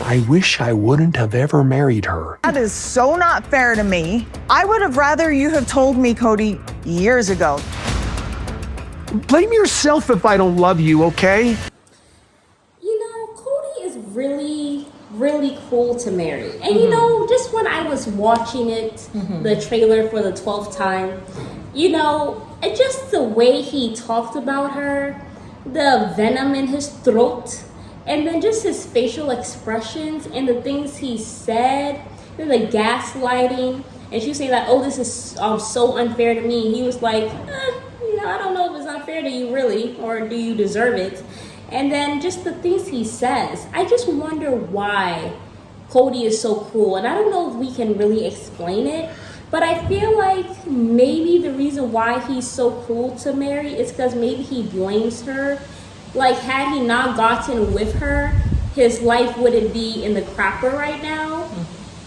I wish I wouldn't have ever married her. That is so not fair to me. I would have rather you have told me, Kody, years ago. Blame yourself if I don't love you, okay? You know, Kody is really cool to Meri. And you know, just when I was watching it, the trailer for the 12th time, you know, and just the way he talked about her, the venom in his throat, and then just his facial expressions and the things he said, and the gaslighting, and she was saying that, oh, this is so unfair to me. He was like, you know, I don't know if it's unfair to you really, or do you deserve it? And then just the things he says, I just wonder why Kody is so cruel. And I don't know if we can really explain it, but I feel like maybe the reason why he's so cruel to Meri is because maybe he blames her. Like, had he not gotten with her, his life wouldn't be in the crapper right now.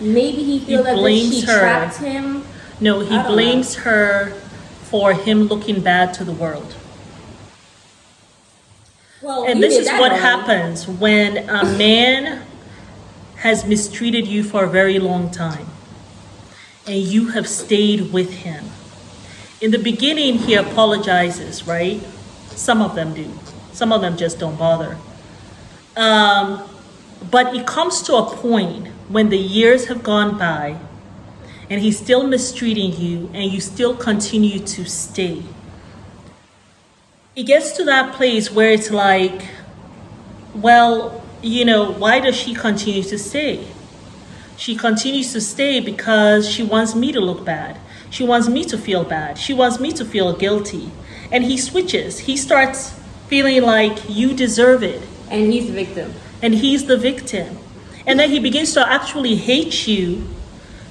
Maybe he feels that she trapped him. No, he blames her for him looking bad to the world. Well, and this is what happens when a man has mistreated you for a very long time and you have stayed with him. In the beginning, he apologizes, right? Some of them do. Some of them just don't bother. But it comes to a point when the years have gone by and he's still mistreating you and you still continue to stay. It gets to that place where it's like, well, you know, why does she continue to stay? She continues to stay because she wants me to look bad. She wants me to feel bad. She wants me to feel guilty. And he switches. He starts feeling like you deserve it. And he's the victim. And he's the victim. And then he begins to actually hate you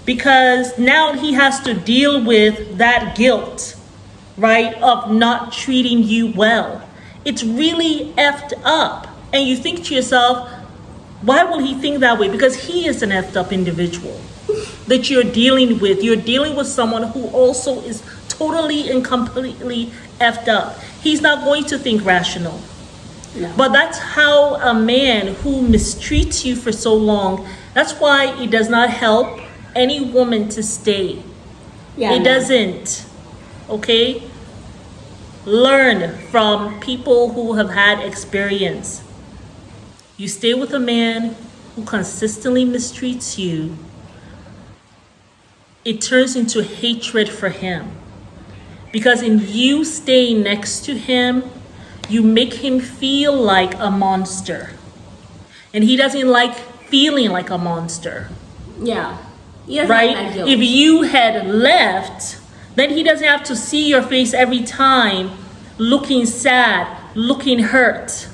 because now he has to deal with that guilt, right, of not treating you well. It's really effed up. And you think to yourself, why will he think that way? Because he is an effed up individual that you're dealing with. You're dealing with someone who also is totally and completely effed up. He's not going to think rational. No. But that's how a man who mistreats you for so long, that's why it does not help any woman to stay. It doesn't. Okay? Learn from people who have had experience. You stay with a man who consistently mistreats you, it turns into hatred for him. Because in you staying next to him, you make him feel like a monster. And he doesn't like feeling like a monster. Yeah. Right? If you had left, then he doesn't have to see your face every time looking sad, looking hurt.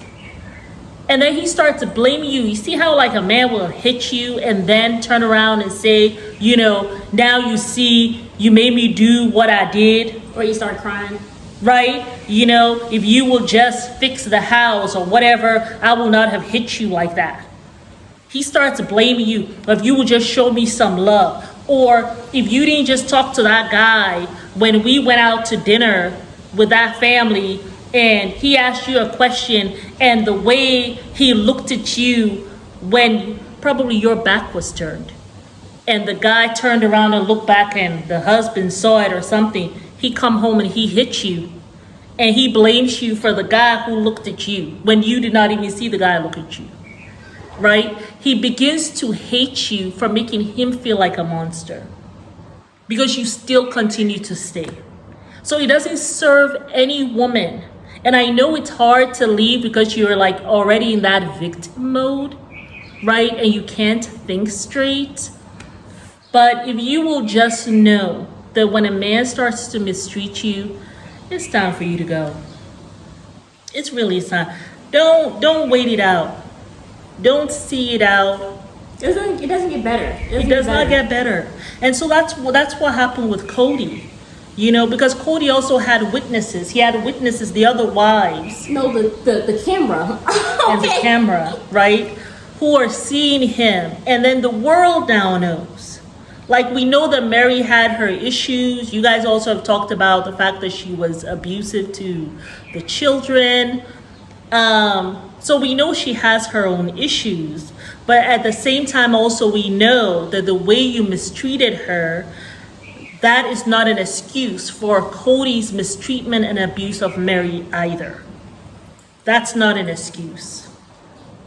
And then he starts to blame you. You see how like a man will hit you and then turn around and say, you know, now you see you made me do what I did. Or you start crying. Right? You know, if you will just fix the house or whatever, I will not have hit you like that. He starts blaming you. If you will just show me some love. Or if you didn't just talk to that guy when we went out to dinner with that family and he asked you a question and the way he looked at you when probably your back was turned. And the guy turned around and looked back and the husband saw it or something. He come home and he hit you. And he blames you for the guy who looked at you when you did not even see the guy look at you. Right? He begins to hate you for making him feel like a monster. Because you still continue to stay. So it doesn't serve any woman. And I know it's hard to leave because you're like already in that victim mode. Right? And you can't think straight. But if you will just know that when a man starts to mistreat you, it's time for you to go. It's really time. Don't wait it out. Don't see it out. It doesn't get better. It does not get better. And so that's what happened with Kody. You know, because Kody also had witnesses. He had witnesses, the other wives. No, the camera. And the camera, right? who are seeing him, and then the world now knows. Like, we know that Meri had her issues. You guys also have talked about the fact that she was abusive to the children. So we know she has her own issues. But at the same time, also, we know that the way you mistreated her, that is not an excuse for Kody's mistreatment and abuse of Meri either. That's not an excuse,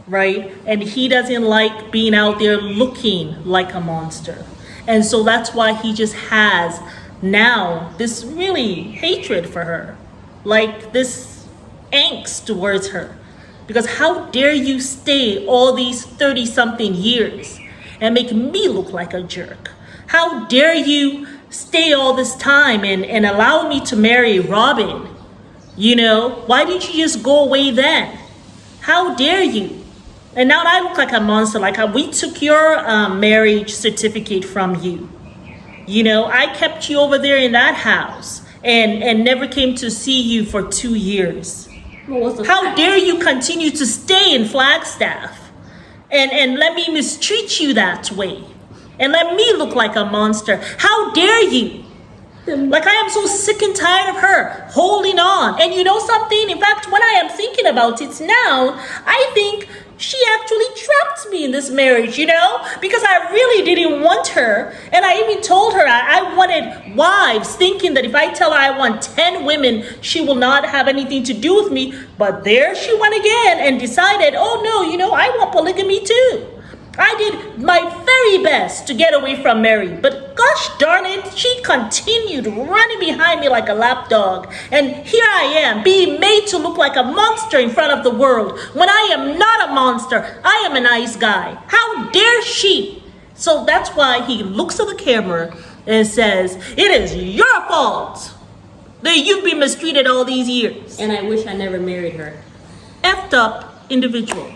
right? And he doesn't like being out there looking like a monster. And so that's why he just has now this really hatred for her, like this angst towards her. Because how dare you stay all these 30-something years and make me look like a jerk? How dare you stay all this time and allow me to marry Robin? You know, why didn't you just go away then? How dare you? And now I look like a monster, like we took your marriage certificate from you. You know, I kept you over there in that house and never came to see you for 2 years. How dare you continue to stay in Flagstaff and let me mistreat you that way and let me look like a monster? How dare you? Like, I am so sick and tired of her holding on. And you know something? In fact, when I am thinking about it now, I think she actually trapped me in this marriage, you know? Because I really didn't want her. And I even told her I wanted wives, thinking that if I tell her I want 10 women, she will not have anything to do with me. But there she went again and decided, oh no, you know, I want polygamy too. I did my very best to get away from Meri, but gosh darn it, she continued running behind me like a lapdog. And here I am, being made to look like a monster in front of the world, when I am not a monster. I am a nice guy. How dare she? So that's why he looks at the camera and says, it is your fault that you've been mistreated all these years. And I wish I never married her. Effed up individual.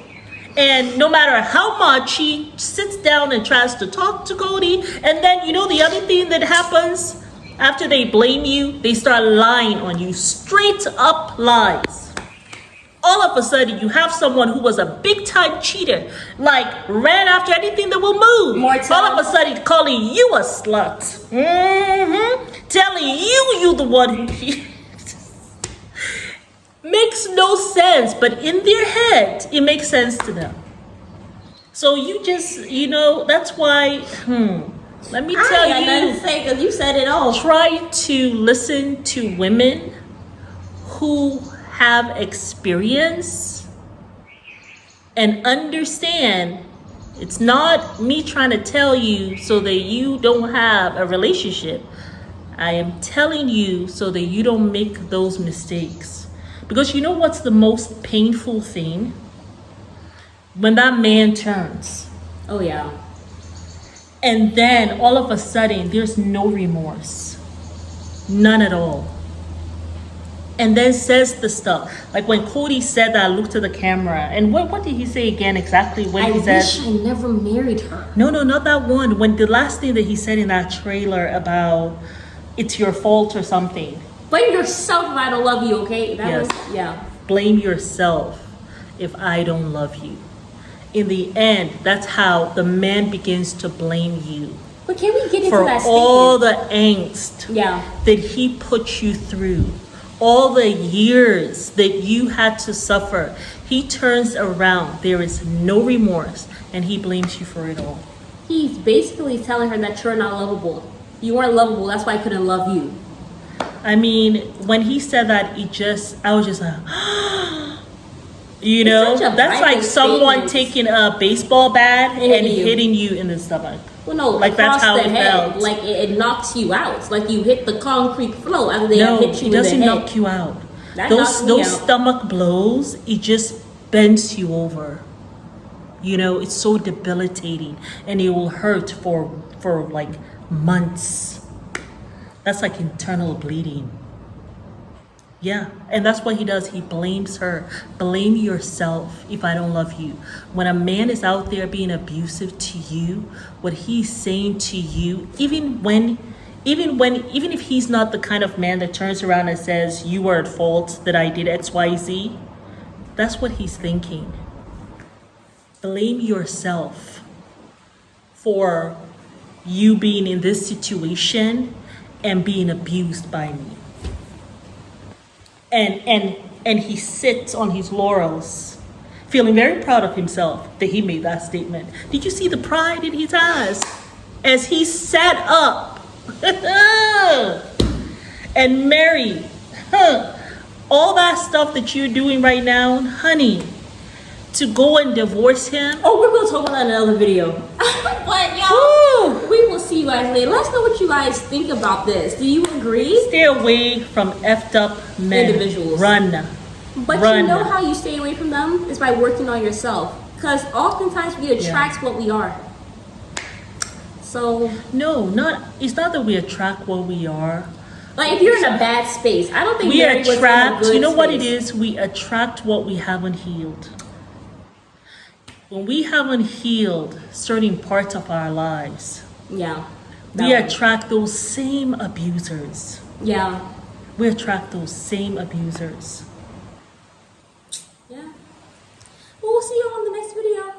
And no matter how much she sits down and tries to talk to Kody, and then, you know, the other thing that happens after they blame you, they start lying on you. Straight up lies. All of a sudden, you have someone who was a big time cheater, like ran after anything that will move. All of a sudden, calling you a slut. Telling you the one who... Makes no sense, but in their head, it makes sense to them. So you just, you know, that's why, let me tell you. I got nothing to say because you said it all. Try to listen to women who have experience and understand it's not me trying to tell you so that you don't have a relationship. I am telling you so that you don't make those mistakes. Because you know what's the most painful thing? When that man turns. Oh, yeah. And then all of a sudden, there's no remorse. None at all. And then says the stuff. Like when Kody said that, I looked at the camera. And what did he say again exactly? When he said, I wish I never married her. No, not that one. When the last thing that he said in that trailer about it's your fault or something. Blame yourself if I don't love you, okay? Yes. Blame yourself if I don't love you. In the end, that's how the man begins to blame you. But can we get into for that all statement? The angst that he put you through, all the years that you had to suffer. He turns around. There is no remorse, and he blames you for it all. He's basically telling her that you're not lovable. You weren't lovable. That's why I couldn't love you. I mean, when he said that, I was just like, you know, that's like someone taking a baseball bat and hitting you in the stomach. Well, no, like that's how it felt. Like it knocks you out. Like you hit the concrete floor after they hit you in the head. No, it doesn't knock you out. Those stomach blows, it just bends you over. You know, it's so debilitating, and it will hurt for like months. That's like internal bleeding. Yeah, and that's what he does. He blames her. Blame yourself if I don't love you. When a man is out there being abusive to you, what he's saying to you, even if he's not the kind of man that turns around and says, you were at fault that I did XYZ, that's what he's thinking. blame yourself for you being in this situation and being abused by me. And he sits on his laurels, feeling very proud of himself that he made that statement. Did you see the pride in his eyes as he sat up? And Meri, all that stuff that you're doing right now, honey, to go and divorce him. Oh, we're gonna talk about that in another video. But y'all, we will see you guys later. Let us know what you guys think about this. Do you agree? Stay away from effed up men. Individuals. Run. But Run. you know how you stay away from them is by working on yourself. Because oftentimes we attract what we are. So No, it's not that we attract what we are. like if you're in a bad space, I don't think We Meri was in a attract, good you know what it space. is? We attract what we haven't healed. When we haven't healed certain parts of our lives, Yeah. we attract those same abusers. Yeah. We attract those same abusers. Yeah. Well, we'll see you on the next video.